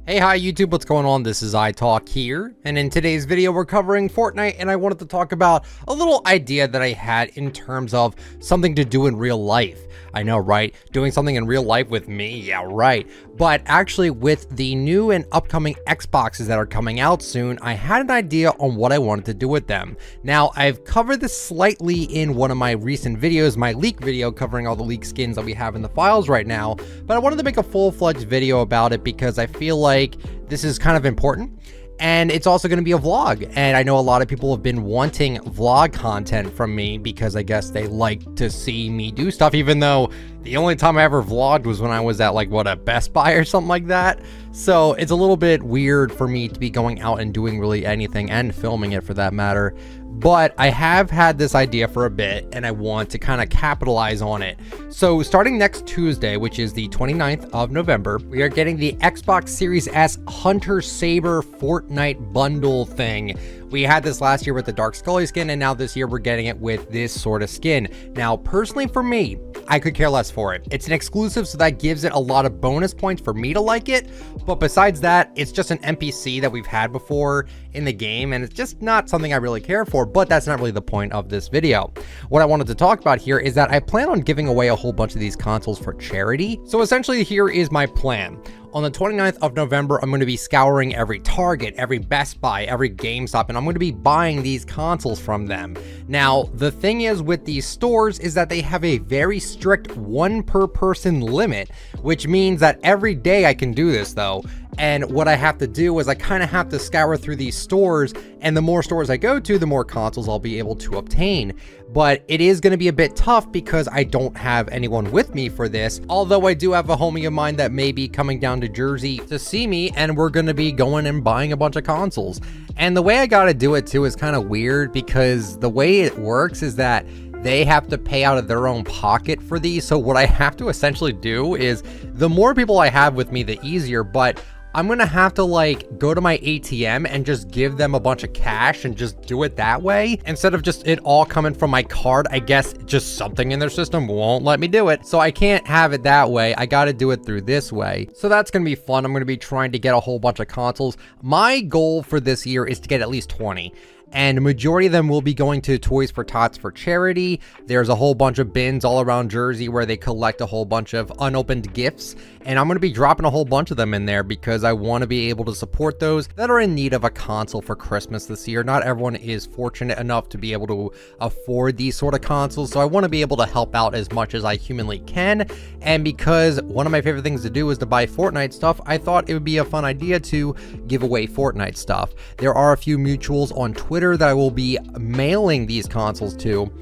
Hey, hi YouTube, what's going on? This is iTalk here, and in today's video we're covering Fortnite, and I wanted to talk about a little idea that I had in terms of something to do in real life. I know, right? Doing something in real life with me? Yeah, right. But actually with the new and upcoming Xboxes that are coming out soon, I had an idea on what I wanted to do with them. Now, I've covered this slightly in one of my recent videos, my leak video covering all the leak skins that we have in the files right now, but I wanted to make a full-fledged video about it because I feel like this is kind of important. And it's also going to be a vlog, and I know a lot of people have been wanting vlog content from me because I guess they like to see me do stuff, even though the only time I ever vlogged was when I was at like a Best Buy or something like that. So it's a little bit weird for me to be going out and doing really anything and filming it for that matter. But I have had this idea for a bit and I want to kind of capitalize on it. So starting next Tuesday, which is the 29th of November, we are getting the Xbox Series S Hunter Saber Fortnite Bundle thing. We had this last year with the Dark Scully skin, and now this year we're getting it with this sort of skin. Now, personally for me, I could care less for it. It's an exclusive, so that gives it a lot of bonus points for me to like it. But besides that, it's just an NPC that we've had before in the game, and it's just not something I really care for, but that's not really the point of this video. What I wanted to talk about here is that I plan on giving away a whole bunch of these consoles for charity. So essentially, here is my plan. On the 29th of November, I'm going to be scouring every Target, every Best Buy, every GameStop, and I'm going to be buying these consoles from them. Now, the thing is with these stores is that they have a very strict one per person limit, which means that every day I can do this though. And what I have to do is I kind of have to scour through these stores, and the more stores I go to, the more consoles I'll be able to obtain. But it is going to be a bit tough because I don't have anyone with me for this, although I do have a homie of mine that may be coming down to Jersey to see me, and we're going to be going and buying a bunch of consoles. And the way I got to do it too is kind of weird because the way it works is that they have to pay out of their own pocket for these. So what I have to essentially do is the more people I have with me, the easier, but I'm gonna have to like go to my ATM and just give them a bunch of cash and just do it that way instead of just it all coming from my card. I guess just something in their system won't let me do it, so I can't have it that way. I gotta do it through this way. So that's gonna be fun. I'm gonna be trying to get a whole bunch of consoles. My goal for this year is to get at least 20. And the majority of them will be going to Toys for Tots for charity. There's a whole bunch of bins all around Jersey where they collect a whole bunch of unopened gifts, and I'm going to be dropping a whole bunch of them in there because I want to be able to support those that are in need of a console for Christmas this year. Not everyone is fortunate enough to be able to afford these sort of consoles, so I want to be able to help out as much as I humanly can. And because one of my favorite things to do is to buy Fortnite stuff, I thought it would be a fun idea to give away Fortnite stuff. There are a few mutuals on Twitter that I will be mailing these consoles to,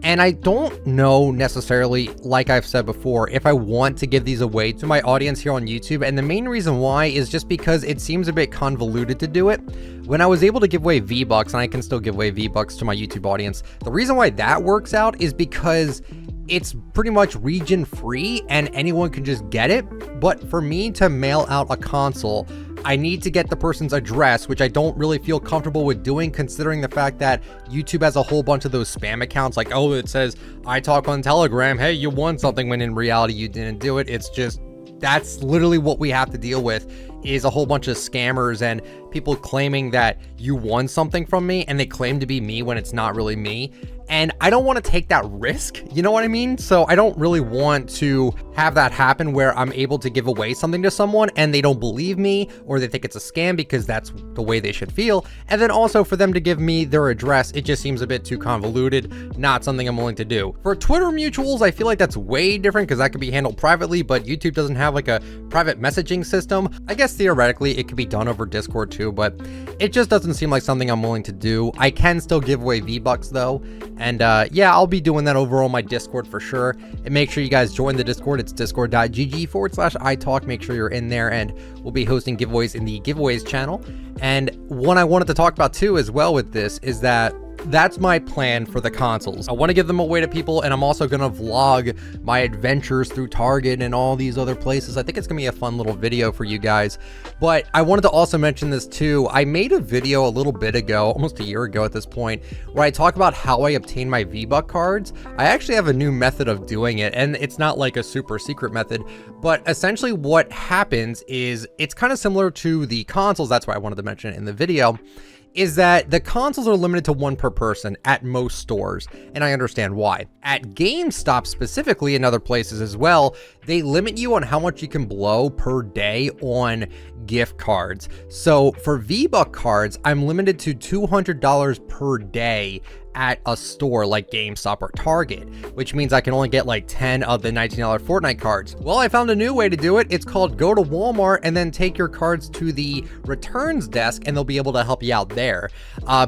and I don't know necessarily, like I've said before, if I want to give these away to my audience here on YouTube, and the main reason why is just because it seems a bit convoluted to do it. When I was able to give away V-Bucks, and I can still give away V-Bucks to my YouTube audience, the reason why that works out is because it's pretty much region free and anyone can just get it. But for me to mail out a console, I need to get the person's address, which I don't really feel comfortable with doing considering the fact that YouTube has a whole bunch of those spam accounts like, oh, it says I talk on Telegram, hey, you won something, when in reality you didn't do it. It's just, that's literally what we have to deal with, is a whole bunch of scammers and people claiming that you won something from me and they claim to be me when it's not really me. And I don't want to take that risk, you know what I mean? So I don't really want to have that happen where I'm able to give away something to someone and they don't believe me or they think it's a scam because that's the way they should feel. And then also for them to give me their address, it just seems a bit too convoluted, not something I'm willing to do. For Twitter mutuals, I feel like that's way different because that could be handled privately, but YouTube doesn't have like a private messaging system. I guess theoretically it could be done over Discord too, but it just doesn't seem like something I'm willing to do. I can still give away V-Bucks though. And yeah, I'll be doing that over on my Discord for sure. And make sure you guys join the Discord. It's discord.gg/italk. Make sure you're in there, and we'll be hosting giveaways in the giveaways channel. And one I wanted to talk about too as well with this is that that's my plan for the consoles. I want to give them away to people, and I'm also going to vlog my adventures through Target and all these other places. I think it's going to be a fun little video for you guys. But I wanted to also mention this too. I made a video a little bit ago, almost a year ago at this point, where I talk about how I obtain my V-Buck cards. I actually have a new method of doing it, and it's not like a super secret method, but essentially what happens is it's kind of similar to the consoles. That's why I wanted to mention it in the video. Is that the consoles are limited to one per person at most stores, and I understand why. At GameStop specifically, and other places as well, they limit you on how much you can blow per day on gift cards. So for V-Buck cards, I'm limited to $200 per day at a store like GameStop or Target, which means I can only get like 10 of the $19 Fortnite cards. Well, I found a new way to do it. It's called go to Walmart and then take your cards to the returns desk, and they'll be able to help you out there.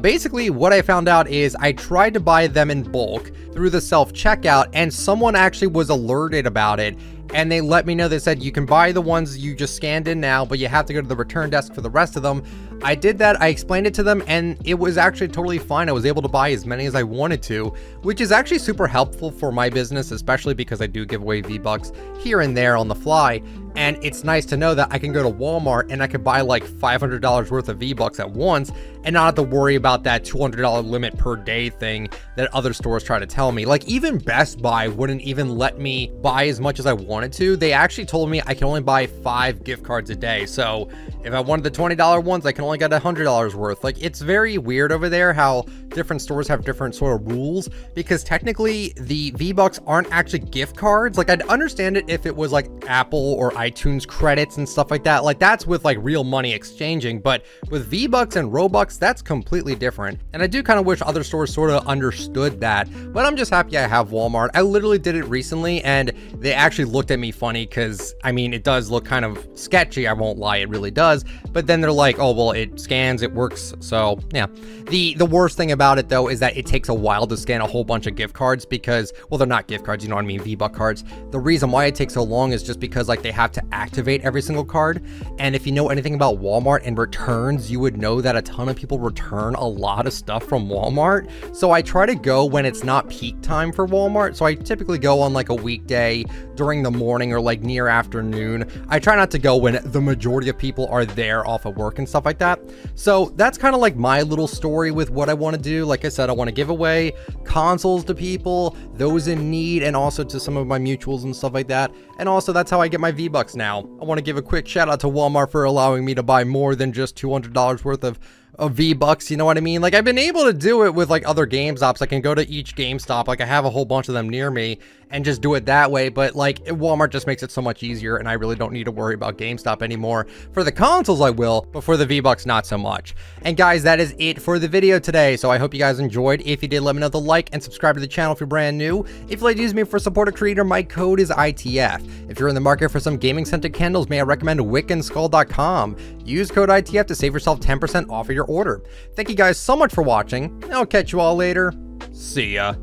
Basically, what I found out is I tried to buy them in bulk through the self-checkout, and someone actually was alerted about it. And they let me know, they said, you can buy the ones you just scanned in now, but you have to go to the return desk for the rest of them. I did that, I explained it to them, and it was actually totally fine. I was able to buy as many as I wanted to, which is actually super helpful for my business, especially because I do give away V-Bucks here and there on the fly. And it's nice to know that I can go to Walmart and I can buy like $500 worth of V-Bucks at once and not have to worry about that $200 limit per day thing that other stores try to tell me. Like even Best Buy wouldn't even let me buy as much as I wanted to. They actually told me I can only buy 5 gift cards a day. So if I wanted the $20 ones, I can only get $100 worth. Like it's very weird over there how different stores have different sort of rules, because technically the V-Bucks aren't actually gift cards. Like I'd understand it if it was like Apple or iTunes credits and stuff like that. Like that's with like real money exchanging, but with V-Bucks and Robux, that's completely different. And I do kind of wish other stores sort of understood that, but I'm just happy I have Walmart. I literally did it recently and they actually looked at me funny because I mean, it does look kind of sketchy. I won't lie, it really does. But then they're like, oh, well, it scans, it works. So yeah, the worst thing about it though, is that it takes a while to scan a whole bunch of gift cards because, well, they're not gift cards, you know what I mean? V-Buck cards. The reason why it takes so long is just because like they have to activate every single card. And if you know anything about Walmart and returns, you would know that a ton of people return a lot of stuff from Walmart. So I try to go when it's not peak time for Walmart. So I typically go on like a weekday during the morning or like near afternoon. I try not to go when the majority of people are there off of work and stuff like that. So that's kind of like my little story with what I want to do. Like I said, I want to give away consoles to people, those in need, and also to some of my mutuals and stuff like that. And also that's how I get my V-Bucks now. I want to give a quick shout out to Walmart for allowing me to buy more than just $200 worth of V-Bucks, you know what I mean? Like I've been able to do it with like other GameStops. I can go to each GameStop, like I have a whole bunch of them near me, and just do it that way. But like Walmart just makes it so much easier, and I really don't need to worry about GameStop anymore. For the consoles I will, but for the V-Bucks not so much. And guys, that is it for the video today. So I hope you guys enjoyed. If you did, let me know the like and subscribe to the channel if you're brand new. If you'd like to use me for support a creator, my code is ITF. If you're in the market for some gaming scented candles, may I recommend wiccandskull.com. Use code ITF to save yourself 10% off of your order. Thank you guys so much for watching, and I'll catch you all later. See ya.